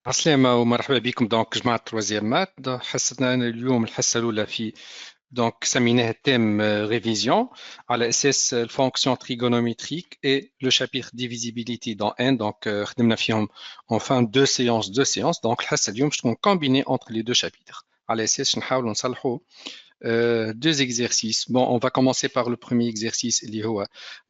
عسلامة ومرحبا بكم. جماعة تروازيام مات حصتنا اليوم الحصة الأولى في سميناها تيم ريفيزيون على أساس الفونكسيون تريغونوميتريك et le chapitre divisibilité dans N. خدمنا فيهم enfin deux séances. الحصة اليوم باش تكون combinée entre les deux chapitres على أساس نحاولوا نصلحوا deux exercices. Bon, on va commencer par le premier exercice,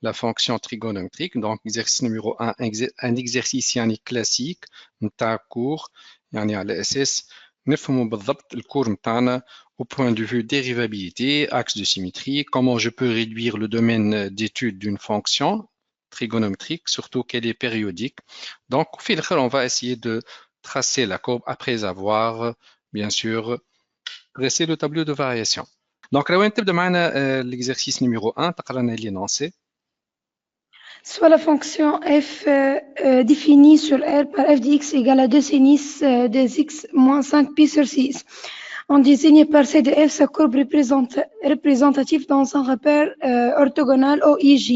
la fonction trigonométrique. Donc, exercice numéro 1, un exercice classique, نتاع cours, على أساس نفهموا بالضبط الكور نتاعنا au point de vue dérivabilité, axe de symétrie, comment je peux réduire le domaine d'étude d'une fonction trigonométrique, surtout qu'elle est périodique. Donc, au fil on va essayer de tracer la courbe après avoir, bien sûr, dresser le tableau de variation. Donc, là, on va l'exercice numéro 1, تقرأنا l'énoncé. Soit la fonction f définie sur R par f de x égale à 2 sinus de x moins 5 pi sur 6. On désigne par C de f sa courbe représentative dans un repère orthogonal OIJ.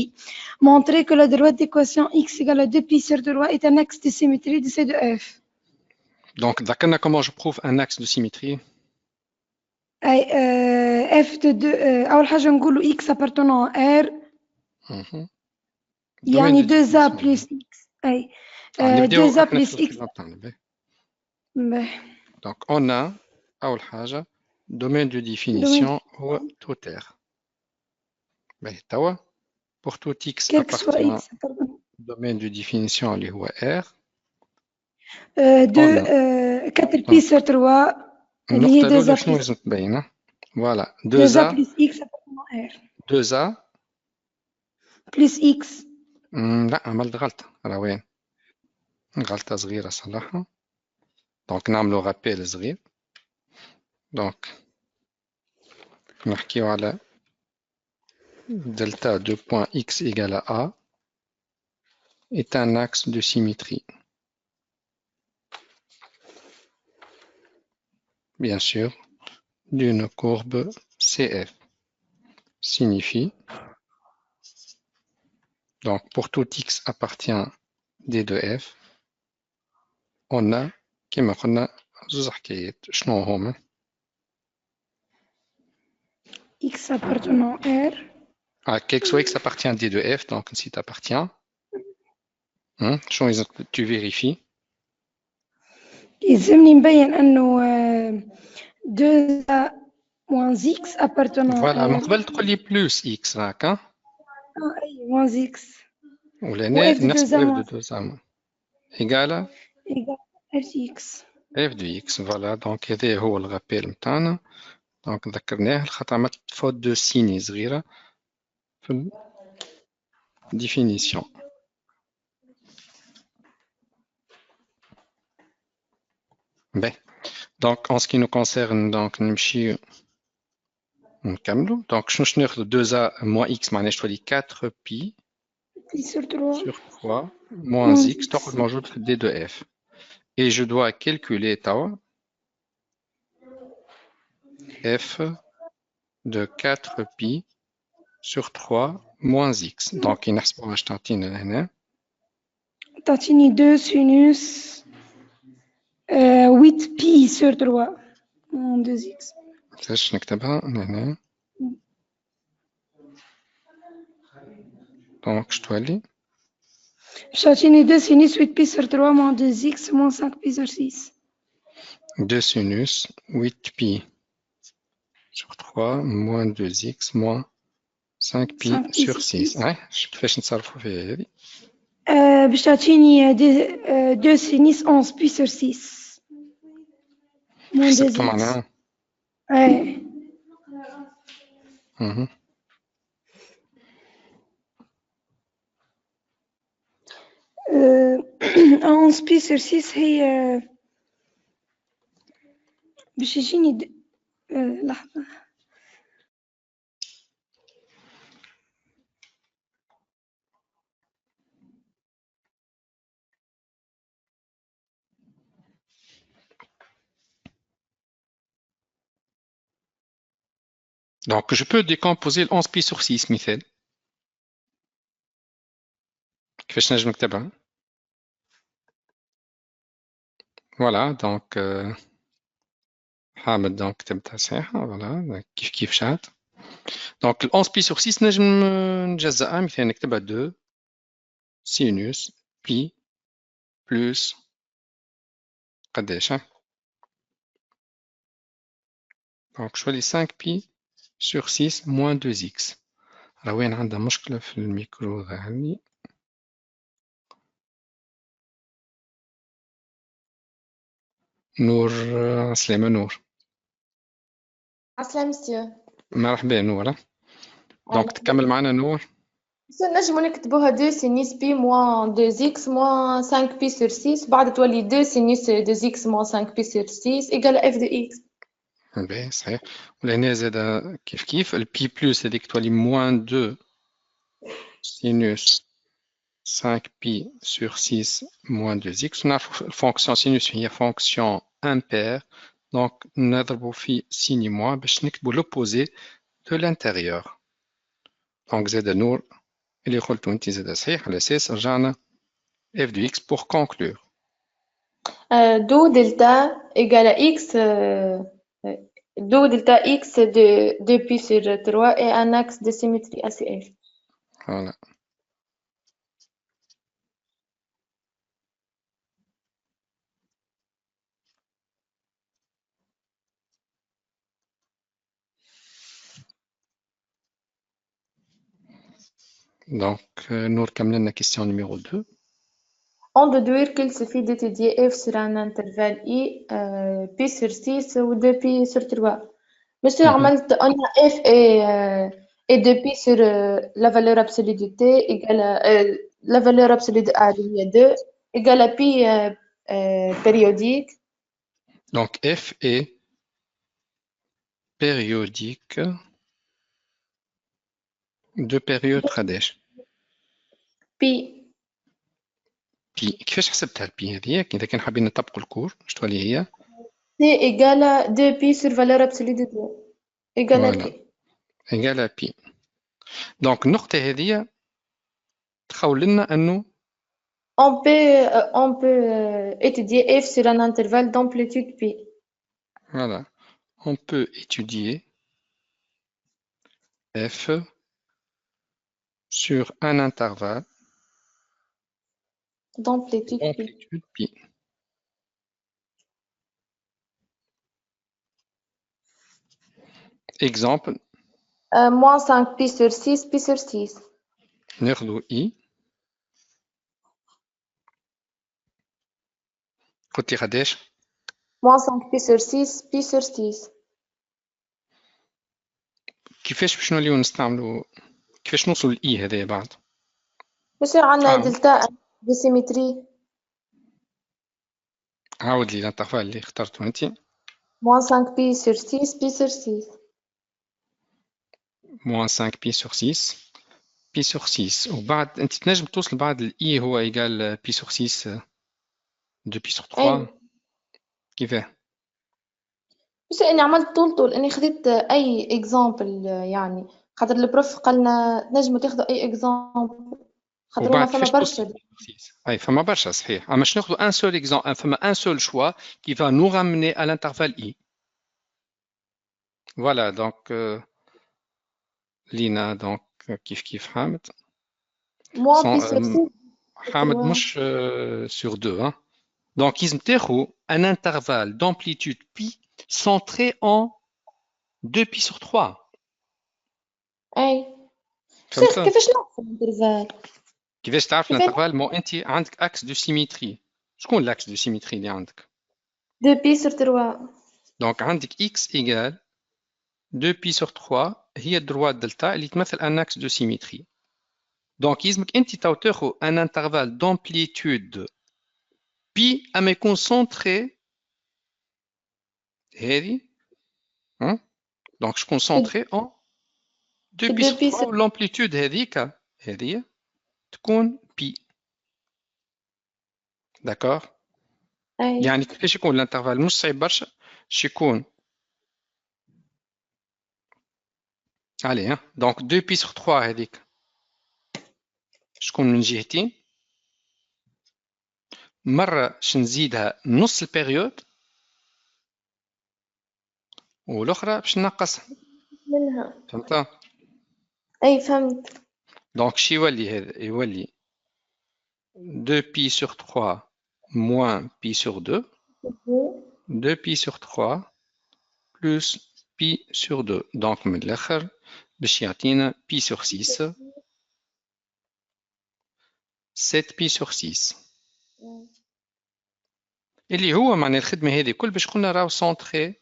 Montrer que la droite d'équation x égale à 2 pi sur 3 est un axe de symétrie de C de f. Donc, comment je prouve un axe de symétrie? f de 2 أول حاجة نقولوا x appartenant à R يعني 2a plus x أي 2a plus x. Donc, on a أول حاجة domaine de définition هو tout R. Pour tout x appartient domaine de définition اللي هو R. 4 pi sur 3 اللي هي 2a شنو لازم تبين؟ Voilà, 2a plus x appartenant à R. 2a plus x. لا عملت غلطة. راه وين؟ غلطة صغيرة صلحها. دونك نعملو رابيل صغير. دونك نحكيو على delta de point x égale à A est un axe de symétrie. Bien sûr, d'une courbe CF. Signifie, donc pour tout x appartient D de F, on a كما قلنا زوز حكايات. شنو هما؟ x appartenant R. Quelque soit x appartient à D de F, donc si tu appartient, tu vérifies. يلزمني نبين انه 2a moins x appartenant Voilà, à من R. قبل تقول لي بلوس x راك اي moins x. ولهنا f de نفس 2a f de 2a égale f de x. f de x. Voilà, donc هذا هو الرابيل نتاعنا. دونك ذكرناه خاطر عملت فوت دو سيني صغيرة في الديفينيسيون. باهي. Donc, en ce qui nous concerne, donc, نمشي نكملو. Donc, شنو ناخدو 2a moins x معناها تولي 4 pi sur 3 moins x تاخد موجود في d de f. Et je dois calculer توا f de 4 pi sur 3 moins x. Donc, نحسبوها اش تعطينا لهنا. تعطيني 2 sinus 8 pi sur 3 moins 2x. كيفاش نكتبها هنا؟ دونك اش تولي؟ باش تعطيني 2 sinus 8 pi sur 3 moins 2x moins 5 pi sur 6. 2 sinus 8 pi sur 3 moins 2x moins 5 pi sur 6. كيفاش نتصرفوا فيها هذه؟ باش تعطيني 2 sinus 11 pi sur 6 moins 2x. معناها؟ اي 11 pi sur 6 هي باش يجيني لحظة. Donc, je peux décomposer le 11 pi sur 6 مثال. كيفاش نجم نكتبها؟ Voilà, donc Hamid, donc كتبتها صحيحة. voilà كيف شات. donc 11 pi sur 6 نجم نجزأها، مثلا نكتبها 2 sinus pi plus قداش donc je choisis 5 pi sur 6 moins 2x. راه وين عندها مشكلة في الميكرو ظهر لي. نور سلامة نور. عسلامة مسيو. مرحبا نور. دونك تكمل معنا نور. نجمو نكتبوها 2 سينيس بي موان 2 زيكس موان 5 بي سور 6 بعد تولي 2 سينيس 2 زيكس موان 5 بي سور 6 إيكال اف دو إكس. باهي صحيح. ولهنا زاد كيف البي بلس هذيك تولي موان 2 سينوس 5 pi sur 6 moins 2x. La fonction sinus هي fonction impaire. Donc, نضربو في signe moins باش نكتبو l'opposé de l'intérieur. Donc, زاد نور اللي قلتو انت زاد صحيح. على اساس رجعنا f de x pour conclure. دو دلتا إيكال إكس دو دلتا إكس دو بي سور 3 et un axe de symétrie ACF. Voilà. Donc, nous terminons la question numéro 2. On déduire qu'il suffit d'étudier f sur un intervalle i pi sur 6 ou 2 pi sur 3. Monsieur عملت on a f et 2 pi sur la valeur absolue de t égale la valeur absolue de a اللي هي 2 égale à pi périodique. Donc, f est périodique de période قداش؟ pi بي. كيفاش حسبتها البي هذيك؟ إذا كان حابين نطبقوا الكور شنو تولي هي؟ t égale à 2 pi sur valeur absolue de t égale à Voilà. t. Égal à pi. Donc النقطة هذه تخول لنا أنه On peut étudier f sur un intervalle d'amplitude pi. voilà, on peut étudier f sur un intervalle d'amplitude pi. d'amplitude pi. Exemple, Moins 5 pi sur 6 pi sur 6. ناخذوا i قلت لي قداش؟ Moins 5 pi sur 6 pi sur 6. كيفاش باش نوليو نستعملوا كيفاش نوصلوا لاي هذايا بعد؟ Monsieur عندنا دلتا de symétrie. عاود لي الانترفال اللي اخترته انت. Moins 5 pi sur 6 pi sur 6. moins 5 pi sur 6 pi sur 6 وبعد انت تنجم توصل بعد الاي هو ايجال pi sur 6 2 pi sur 3 كيفاه؟ بس اني عملت طول اني خديت اي اكزامبل يعني خاطر البروف قالنا تنجموا تاخذوا اي اكزامبل خاطر هما وبعد فما كيفاش برشا. توصل اي فما برشا صحيح. اما باش ناخذوا ان سول اكزامبل فما ان سول شوا كي va nous ramener à l'intervalle i. Voilà donc لينا دونك كيف حامد. Moins pi sur 6. حامد مش sur 2 hein. Donc ils ont un intervalle d'amplitude pi centré en 2 pi sur 3. اي كيفاش نعرف الانترفال؟ كيفاش تعرف الانترفال؟ مو انت عندك اكس دو سيميتري. شكون الاكس دو سيميتري اللي عندك؟ 2 pi sur 3. دونك عندك x ايجال 2 pi sur 3 هي الدروات دلتا اللي تمثل ان اكس دو سيميتري. دونك يلزمك انت تاخذ ان انترفال دامبليتود بي اما يكون سونتري هذه دونك شكون سونتري ان 2 pi sur 3 والامبليتود هذيك هذه تكون بي. داكور؟ يعني كيفاش يكون الانترفال مش صعيب برشا. يكون allez donc 2 pi sur 3 هذيك شكون من جهتين مرة باش نزيدها نص البيريود والأخرى باش نقصها. منها. فهمت؟ أي فهمت. دونك شي يولي هذا؟ يولي 2 pi sur 3 moins pi sur 2. 2 pi sur 3 plus pi sur 2. Donc من الآخر باش يعطينا pi sur 6. 7 pi sur 6. اللي هو معنى الخدمة هذه كل باش قلنا راهو سونتري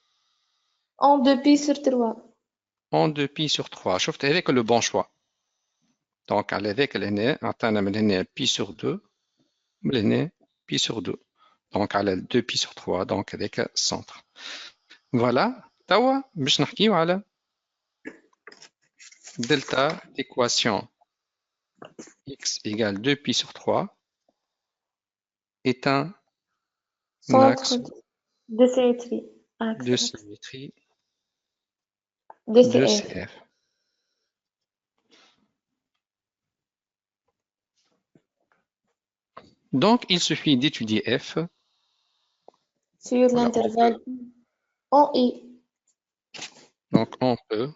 En 2 pi sur 3. en 2 pi sur 3. شفت هذاك لو بون شوا. دونك على هذاك لهنا عطانا من هنا pi sur 2 من هنا pi sur 2. دونك على 2 pi sur 3. دونك هذاك السنتر. فوالا توا باش نحكيو على delta équation x égale 2 pi sur 3 est un axe Centre de symétrie. de symétrie De de CF. CF. Donc, il suffit d'étudier f Sur Voilà, l'intervalle en I. Donc, on peut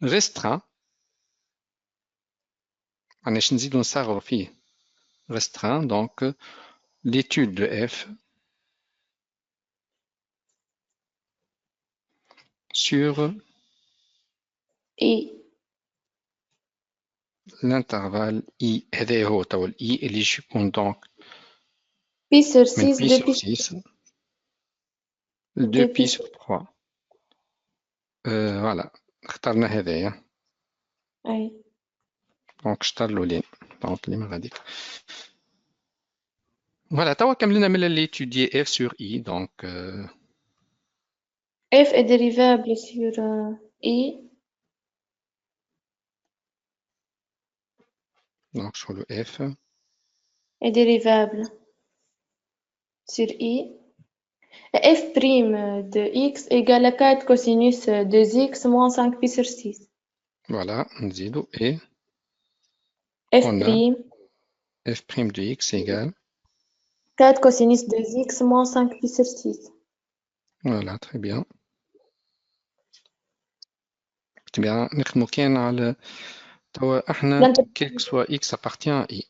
restreindre. معليش نزيدو نصغرو فيه. Restreindre donc l'étude de f sur I. l'intervalle i. هذا هو توا ال i اللي يكون donc Pi sur من 6 pi de sur pi 6 2 pi sur 3. Voilà, اخترنا هذايا. أي. دونك اختار الأولين. دونك اللي من غاديك. Voilà, توا كملنا من l'étudier f sur i. Donc, F est dérivable sur I. donc sur le f. Est dérivable sur I. F' de x égale à 4 cosinus de x moins 5 pi sur 6. Voilà, نزيدو et F' on a f' de x égale 4 cosinus de x moins 5 pi sur 6. voilà, très bien. Très bien, نخدمو كان على توا احنا quel que soit x appartient à i.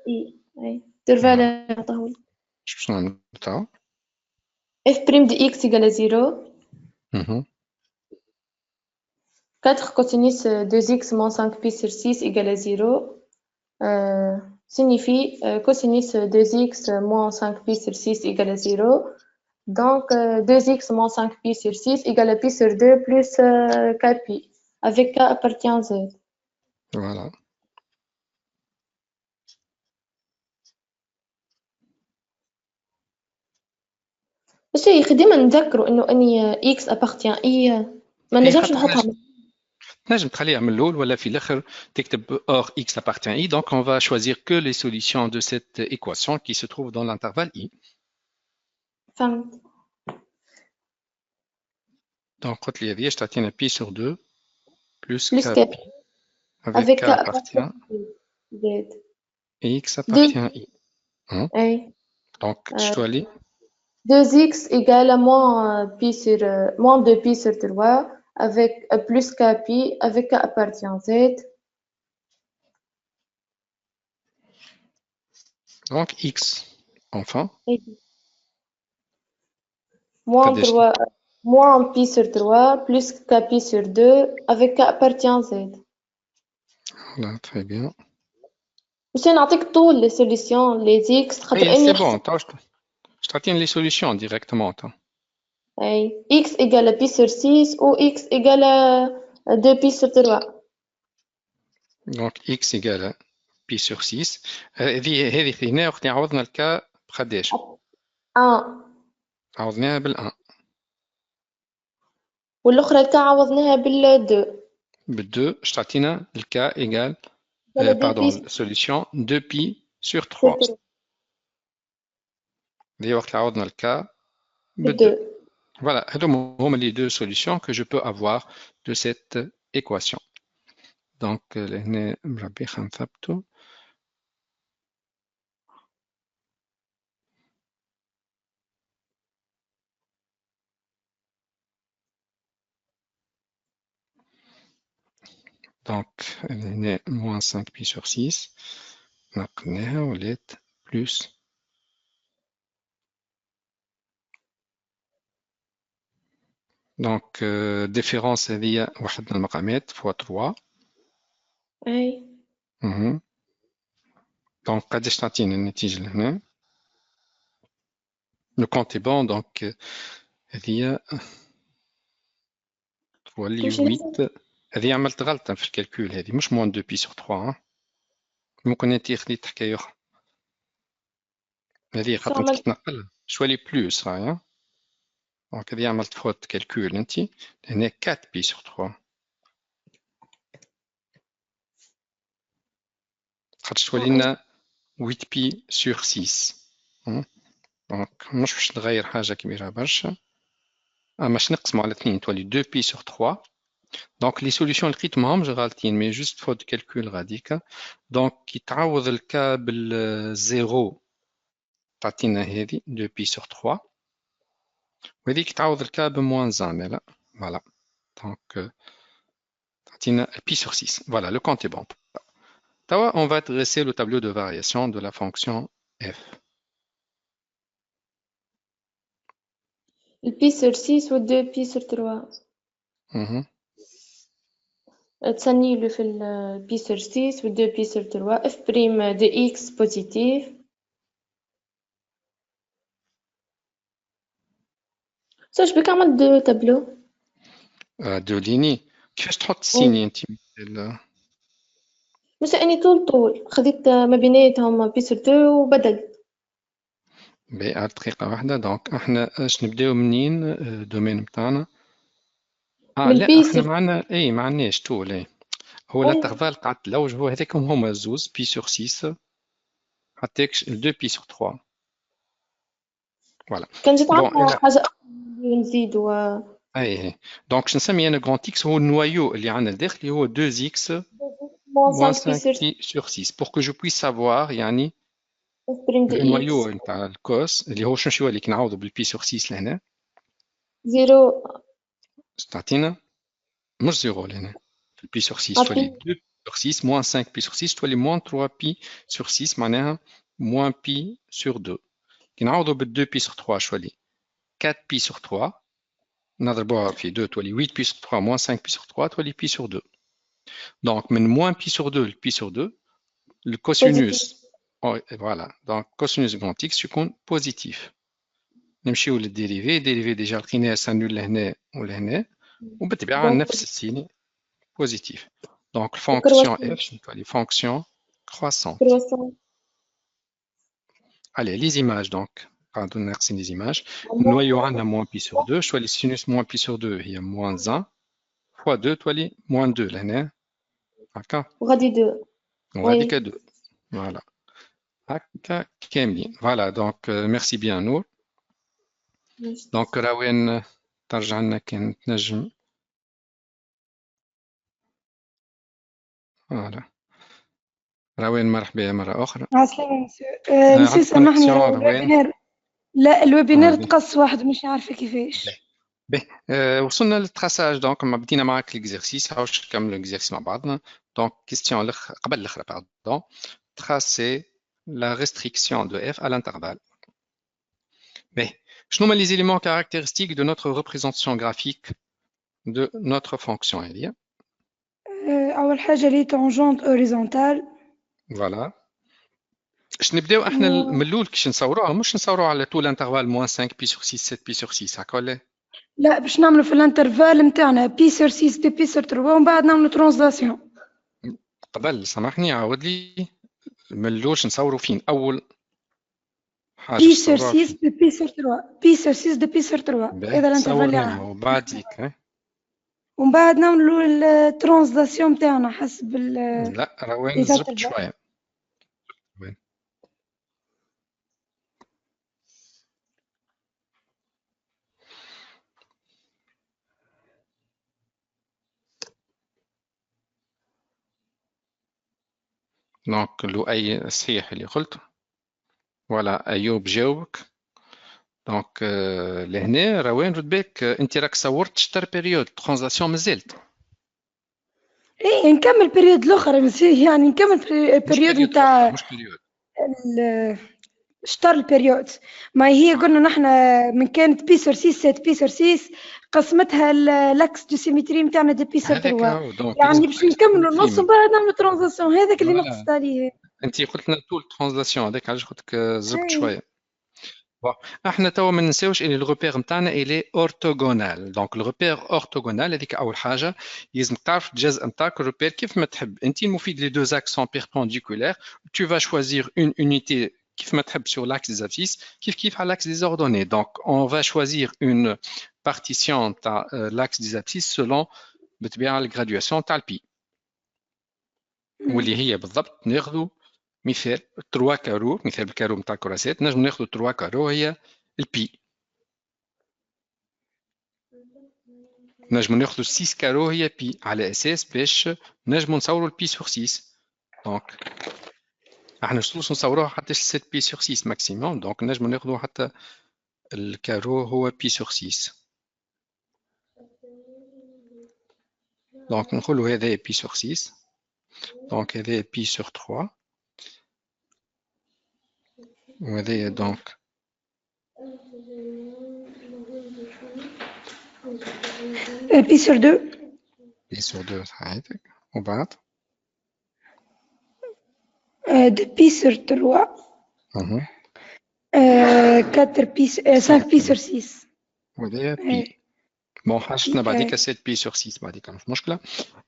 I. أي. intervalle طهوي. شو نعمل توا؟ F' de x égale à 0. 4 cosinus de x moins 5 pi sur 6 égale à 0 signifie cosinus de x moins 5 pi sur 6 égale à 0. Donc 2x moins 5 pi sur 6 égale à pi sur 2 plus k pi, avec k appartient à z. Voilà. بس يا اخي ديما نذكروا انه اني x appartient i ما نجمش نحطها. نجم تخليها من الأول ولا في الآخر تكتب or x appartient à i. Donc on va choisir que les solutions de cette équation qui se trouve dans l'intervalle i. فهمت. Donc قلت لي هذه تعطينا pi sur 2 plus Plus k k pi avec k appartient z et x appartient à i. Hein? أي. Donc je dois aller 2x égale à moins 2 pi sur 3 avec plus k pi avec k appartient à z. donc x enfin moins pi sur 3 plus k pi sur 2 avec k appartient à z. Voilà, très bien. باش نعطيك طول les solutions les x خاطر c'est bon, je t'attends les solutions directement. أي x égale à pi sur 6 ou x égale à 2 pi sur 3. Donc x égale à pi sur 6. هذه خديناها وقت عوضنا الكا بقداش؟ 1 عوضناها بال1 والاخرى الكا عوضناها بال2. بال2 اش تعطينا الكا ايجال pardon solution 2 pi sur 3. هذه وقت عوضنا الكا بال2. Voilà, هذوما les deux solutions que je peux avoir de cette équation. Donc هنا مربي خنثبتو Donc, هنا moins 5 pi sur 6. نقلناها ولات plus. Donc, différence هذه واحد من المقامات fois 3. أي Donc, قداش تعطينا النتيجة لهنا؟ Le compte est bon, donc هذه تولي تمشي نفس 8. هذه عملت غلطة في الكالكول، هذه مش moins 2 pi sur 3. ممكن انت خديت حكاية أخرى. هذه شو خاطر انت عملت؟ كي تنقل شوالي بلوس راهي. دونك هذه عملت فوت كالكول انت. هنا 4 pi sur 3. خاطر تولي لنا 8 pi sur 6. دونك مش باش تغير حاجة كبيرة برشا. باش نقسمو على 2 تولي 2 pi sur 3. دونك لي سوليسيون لقيت ماهمش غالطين، مي جوست فوت كالكول غاديكا. دونك كي تعوض الكا بالزيرو تعطينا هذه 2 pi sur 3. وهذيك تعوض الكا بموان زامل. فوالا دونك تعطينا pi sur 6. Voilà, le compte est bon. Tawa, on va dresser le tableau de variation de la fonction f. البي سور 6 والدو بي سور 3 تسنيلو في البي سور 6 والدو بي سور 3 اف بريم دو اكس بوزيتيف. واش بك عملت دو تابلو؟ دو ليني كيفاش تحط السيني انت؟ بس اني طول خديت ما بيناتهم بي سور 2 وبدلت. على دقيقة واحدة. دونك احنا اش نبداو منين الدومين نتاعنا؟ من لا البي احنا سور معنا ما عندناش طول. هو الانترفال قعدت لوج هو هذاك هما زوز بي سور 6 حطيك 2 بي سور 3. فوالا كان جيت بون عاملة حاجة نزيد اي دونك شنو نسمي انا غران اكس هو النوايو اللي عندنا الداخلي هو 2 اكس موان moins 5 5 pi sur 6 pour que je puisse savoir يعني اف بريم دو لو نوايو اكس نتاع الكوس اللي هو شنو اللي كي نعوضو بالبي سور 6 لهنا زيرو تعطينا مش زيرو لهنا في البي سور 6 تولي عطيني 2 sur 6 moins 5 pi sur 6 تولي moins 3 pi sur 6 معناها moins pi sur 2. كي نعوضو بال 2 pi sur 3 شولي 4 pi sur 3 نضربوها في 2 تولي 8 pi sur 3 moins 5 pi sur 3 تولي pi sur 2. Donc من moins pi sur 2 ل pi sur 2 le cosinus voilà donc cosinus grand x يكون بوزيتيف. نمشيو للديريفي. ديريفي ديجا لقيناه سانول لهنا ولهنا وبالطبيعة نفس السين بوزيتيف. دونك الفونكسيون اف تولي فونكسيون croissante. Allez, les images donc. Pardon, merci les images. Noyau عندنا moins pi sur 2. شوالي sinus moins pi sur 2 هي moins 1 fois 2 تولي moins 2 لهنا. هكا. وغادي 2 وغاديك 2. Voilà. هكا كاملين. Voilà donc merci bien Nour. Donc راوين ترجع لنا كان تنجم. Voilà. راوين مرحبا مرة أخرى. عسلامة مسيو سامحني الويبينار. لا الويبينار تقص واحد مش عارفة كيفاش. وصلنا للتراساج. دونك ما بدينا معك ليكزيرسيس هاوش نكملوا ليكزيرسيس مع بعضنا. دونك كيستيون قبل الاخرى باردون. تراسي لا ريستريكسيون دو اف à l'intervalle. شنو هما les éléments caractéristiques de notre représentation graphique de notre fonction هذه؟ أول حاجة لي تونجونت أوريزونتال. فوالا. باش نبداو احنا من الاول كيش نصوروها مش نصوروها على طول انترفال moins 5 pi sur 6 7 pi sur 6 هكا ولا؟ لا باش نعملوا في الانترفال نتاعنا بي سور 6 بي سور 3 ومن بعد نعملوا ترانزلاسيون. قبل سامحني عاود لي من الاول نصوروا فين اول حاجه؟ بي سور 6 بي سور 3 بي سور 6 بي سور 3 هذا الانترفال اللي عندنا. وبعديك ومن بعد نعملوا الترانزلاسيون نتاعنا حسب لا روان زربت شويه. دونك لؤي صحيح اللي قلت. ولا ايوب جاوبك. دونك لهنا روان رد بالك انت راك صورت شتر بيريود ترانزلاسيون مازالت. ايه نكمل بريود الاخرى بس يعني نكمل بريود نتاع مش بريود شطر البريود. ما هي قلنا نحن من كانت بيسر 6 7 بيسر 6 قسمتها لاكس دو سيمتري نتاعنا دي بيسر 3 يعني باش نكملوا النص ومن بعد نعملوا ترانزاسيون. هذاك اللي نقصت عليه. انت قلت لنا طول ترانزاسيون هذاك علاش قلت لك زبط شويه. احنا توا ما ننساوش ان الروبير نتاعنا الي اورتوغونال. دونك الروبير اورتوغونال هذيك اول حاجه لازم تعرف الجزء نتاعك الروبير كيف ما تحب انت. المفيد لي دو اكس سون بيربونديكولير tu vas choisir une unité كيف ما تحب sur l'axe des abscisses كيف على l'axe des ordonnées. donc on va choisir une partition تاع l'axe des abscisses selon بالطبيعه الجراديواسيون تاع البي واللي هي بالضبط ناخذوا مثال 3 كارو. مثال بالكارو نتاع الكراسات نجم ناخذوا 3 كارو هي البي. نجم ناخذوا 6 كارو هي بي على اساس باش نجموا نصوروا البي سور 6. دونك احنا نشوفوا نصوروها حتى 7 بي سور 6 ماكسيموم. دونك نجم ناخذوا حتى الكارو هو بي سور 6. دونك نقولوا هذا بي سور 6. دونك هذا بي سور 3 وهذا دونك بي سور 2 بي سور 2 هذاك وبعد دو بي سور 3 4 بي 5 بي سور 6 وهذا بي. بون حاجتنا بعديك 7 بي سور 6 بعديك مش مشكله.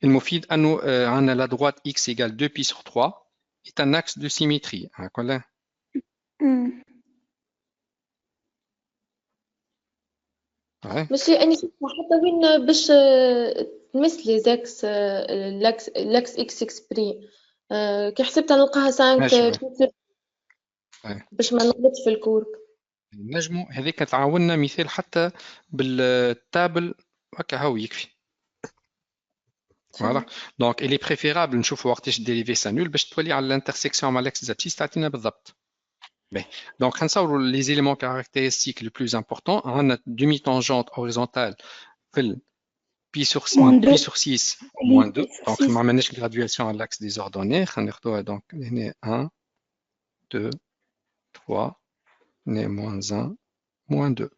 المفيد انه عندنا لا droite x égale 2 بي سور 3 est un axe de symétrie. هاكا ماشي اني حتى وين باش تمس لي زاكس لاكس اكس اكسبري كي حسبتها نلقاها 5 باش ما نغلطش في الكورب. نجمو هذيك تعاوننا مثال حتى بالتابل هكا هو يكفي. فوالا دونك اللي بريفيرابل نشوفوا وقتاش ديريفي سا نول باش تولي على الانترسيكسيون مع لاكس زابسيس تعطينا بالضبط. باهي دونك نصوروا لي زيليمون كاركتيرستيك لو بلوز امبورطون. عندنا دومي طونجونت اوريزونتال في بي سور 6 موان 2. دونك ما عملناش غراديواسيون على لاكس دي زوردوني. خلينا ناخذوها دونك هنا 1 2 3 هنا موان 1 موان 2.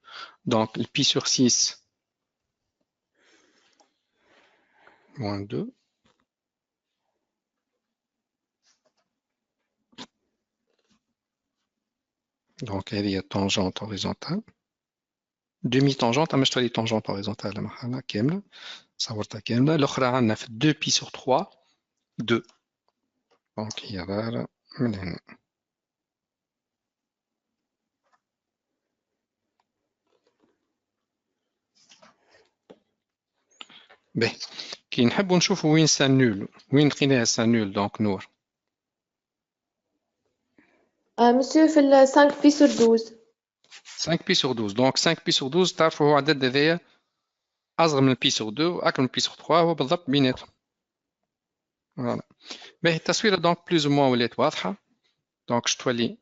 دونك البي سور 6 موان 2 دونك هذه هي الطونجونت اوريزونتال. دومي طونجونت اما شتولي طونجونت اوريزونتال معنا كامله صورتها كامله. الاخرى عندنا في 2 بي سور 3 2. دونك هي ظاهره من هنا. باهي كي نحبوا نشوفوا وين سا نول وين لقيناها سا نول. دونك نور مسيو في ال 5 بي سور 12. 5 بي سور 12. دونك 5 بي سور 12 تعرفوا هو عدد هذايا اصغر من بي سور 2 واكبر من بي سور 3 هو بالضبط بيناتهم. فوالا باهي التصويره دونك بلوز موان ولات واضحه. دونك شتولي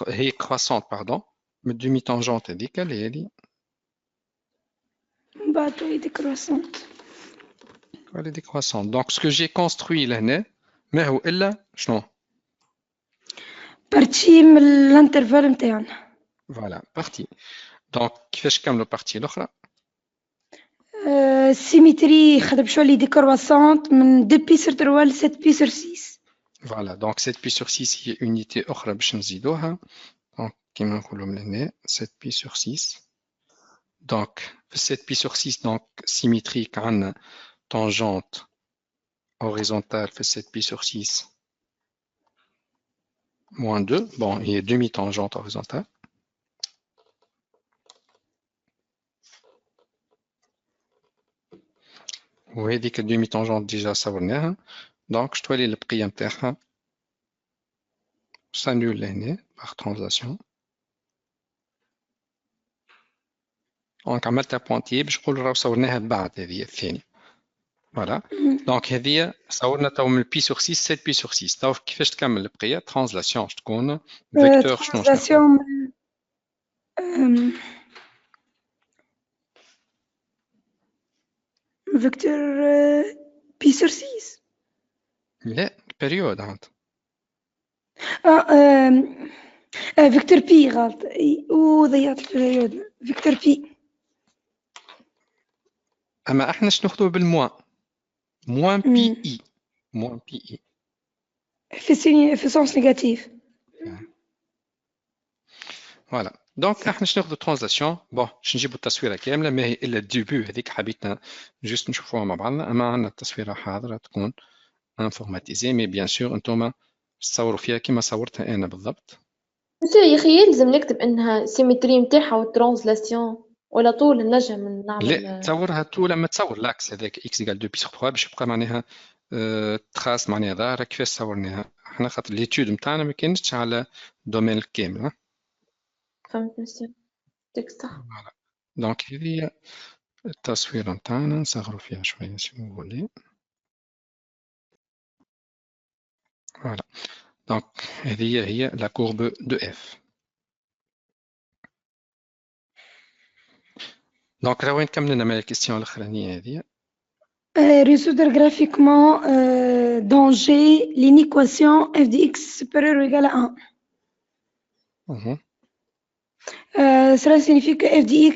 هي كرواسونت باردون من دومي طونجونت هذيك اللي هذه من بعد تولي ديكروسونت. تولي ديكرواسونت. دونك سكو جي كونستروي لهنا ما هو الا شنو؟ بارتي من الانترفال نتاعنا. فوالا بارتي. دونك كيفاش كملوا بارتي الاخرى؟ سيمتري خدم شويه ديكروسونت من 2 بي سور 3 ل 7 بي سور 6. فوالا دونك 7 بي سور 6 هي اونيتي اخرى باش نزيدوها. دونك كيما نقولوا من هنا 7 بي سور 6. دونك في 7 بي سور 6 دونك سيمتريك عندنا طونجونت هوريزونتال في 7 بي سور 6 moins 2. Bon, il y a demi-tangente horizontale. وهذيك الدومي طونجونت ديجا صورناها. دونك شتولي البقيه نتاعها سانول لهنا باغ ترانزاسيون. دونك عملتها بوانتي باش نقول راهو صورناها بعد هذه الثانيه. فوالا دونك هذه صورنا تو من بي سور 6 7 بي سور 6. تو كيفاش تكمل البقيه ترانزلاسيون تكون فيكتور شنو ترانزلاسيون فيكتور بي سور 6. لا بيريود عاد. فيكتور بي غلط. وضيعت البريود. فيكتور بي. اما احنا شنو ناخذوه بالموان؟ موان بي اي. موان بي اي في سونس نيجاتيف. فوالا. دونك احنا شنو ناخذ ترانزلاسيون. بون باش نجيبوا التصويره كامله، ما هي الا الديبي هذيك حبيتنا جوست نشوفوها مع بعضنا. اما عندنا التصويره حاضره تكون انفورماتيزي، مي بيان سور انتوما تصوروا فيها كيما صورتها انا بالضبط. يا أخي يلزم نكتب إنها سيمتري متاعها والترانسلاسيون، ولا طول نجم نعمل؟ لا تصورها تو لما تصور لاكس هذاك اكس ايكال 2 بي سور 3 باش يبقى معناها تخاص معناها ظاهره كيفاش صورناها احنا، خاطر ليتود نتاعنا ما كانتش على الدومين الكامل. فهمت مسيو، ديك صح. فوالا. دونك هذه التصويره نتاعنا نصغروا فيها شويه سي فولي. فوالا. دونك هذه هي لا كورب دو اف. دونك راه وين كملنا مع الكيستيون الاخرانيه هذه. résoudre graphiquement dans G l'inéquation f de x supérieur ou égal à 1. Cela signifie que f de x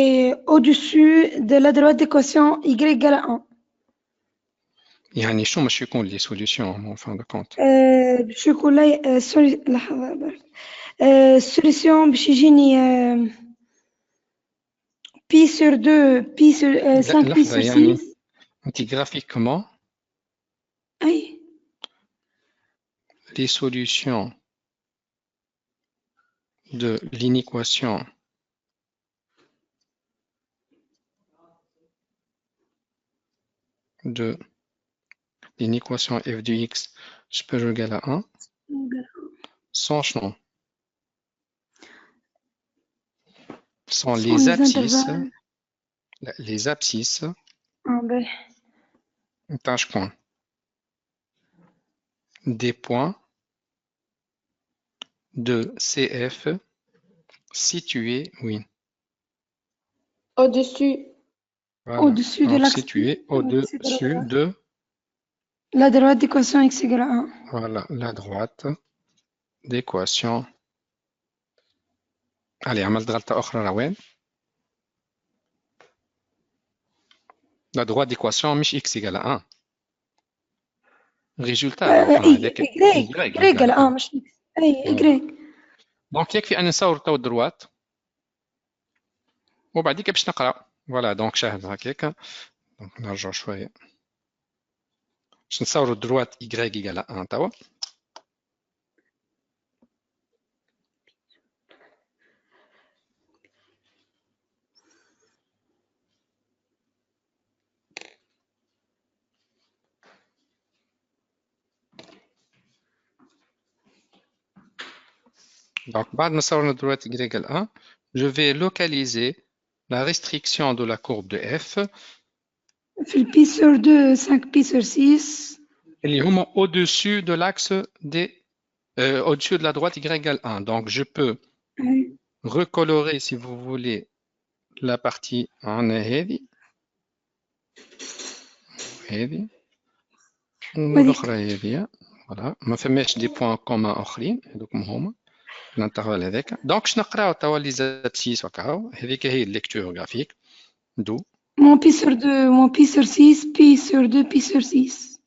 est au-dessus de la droite d'équation y égale à 1. يعني شو مش يكون لي سوليوشن en fin de compte؟ باش يكون لي لحظة برك. السوليسيون باش يجيني بي سور 2 بي سور 5 بي سور 6. يعني انت graphiquement اي les solutions de l'inéquation f de x supérieur ou égal à 1 sont non, sont les abscisses des points de CF situés, oui. Au-dessus. Voilà. Au-dessus de l'axe. Situé au-dessus de la droite d'équation x égale à 1. Voilà, la droite d'équation. Allez, عملت غلطة أخرى روان. La droite d'équation مش x égale à 1. Résultat. y égale à 1 مش x. أي y. دونك يكفي أن نصور تو الدروات وبعديك باش نقرأ. فوالا دونك شاهد هكاك. دونك نرجع شوية باش نصوروا الدروات y égale à 1 توا. Donc, بعد ما صورنا droite y égale 1, je vais localiser la restriction de la courbe de f. في pi sur 2, 5 pi sur 6. اللي هما au-dessus de l'axe des, au-dessus de la droite y égale 1. Donc, je peux recolorer, si vous voulez, la partie en هذه. هذه. والأخرى هذه. Voilà. ما فماش des points communs آخرين. هذوك هما. الانترفال هذاك. دونك باش نقراو توا لي زابسيس وكاو. هذيك هي الليكتور غرافيك. دو. Mon pi sur 2, mon pi sur 6, pi sur 2, pi sur 6.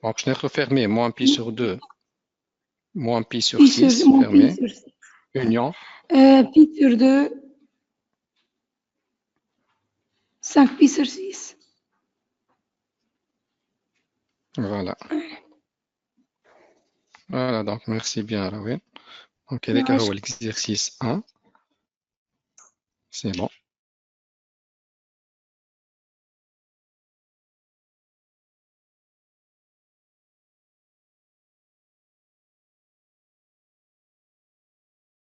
Donc, je n'ai pas fermé, moins pi sur 2, moins pi sur 6, fermé, union. Pi sur 2, 5 pi sur 6. Voilà. Voilà, donc merci bien, Rawin. Donc, l'exercice 1. C'est bon.